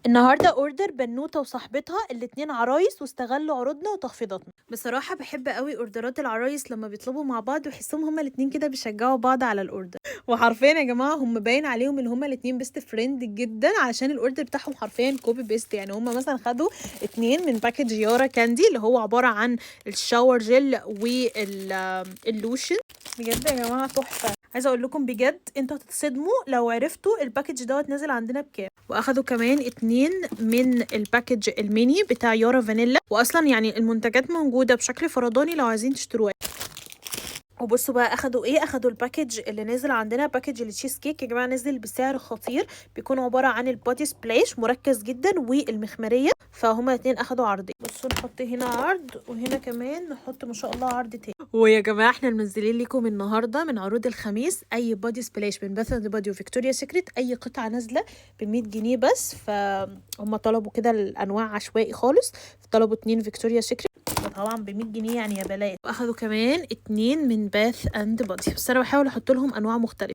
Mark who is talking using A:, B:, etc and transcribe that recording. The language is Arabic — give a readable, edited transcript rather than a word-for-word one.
A: النهارده اوردر بنوته وصاحبتها الاتنين عرايس واستغلوا عروضنا وتخفيضاتنا. بصراحه بحب قوي اوردرات العرايس لما بيطلبوا مع بعض ويحسهم هما الاتنين كده بيشجعوا بعض على الاوردر. وحرفيا يا جماعه هم باين عليهم ان هما الاتنين بيست فريند جدا علشان الاوردر بتاعهم حرفيا كوبي بيست. يعني هما مثلا خدوا اتنين من باكج يارا كاندي اللي هو عباره عن الشاور جل واللوشن. بجد يا جماعه تحفه. عايزه اقول لكم بجد انتوا هتتصدموا لو عرفتوا الباكج دوت نازل عندنا بكام. واخدوا كمان اتنين من الباكج الميني بتاع يارا فانيلا، واصلا يعني المنتجات موجوده بشكل فرداني لو عايزين تشتروها. وبصوا بقى اخدوا ايه، اخدوا الباكج اللي نازل عندنا، باكج التشيز كيك يا جماعه نازل بسعر خطير، بيكون عباره عن البادي سبلاش مركز جدا والمخمريه، فهما الاتنين اخدوا عرضين. بصوا نحط هنا عرض وهنا كمان نحط ما شاء الله عرض تاني. ويا جماعه احنا منزلين لكم النهارده من عروض الخميس اي بادي سبلاش من باث اند بادي وفيكتوريا سيكريت، اي قطعه نازله ب 100 جنيه بس، فهم طلبوا كده الانواع عشوائي خالص، طلبوا اتنين فيكتوريا سيكريت طبعا ب 100 جنيه يعني يا بلاش، واخدوا كمان اتنين من باث اند بادي، بس انا بحاول احط لهم انواع مختلفه.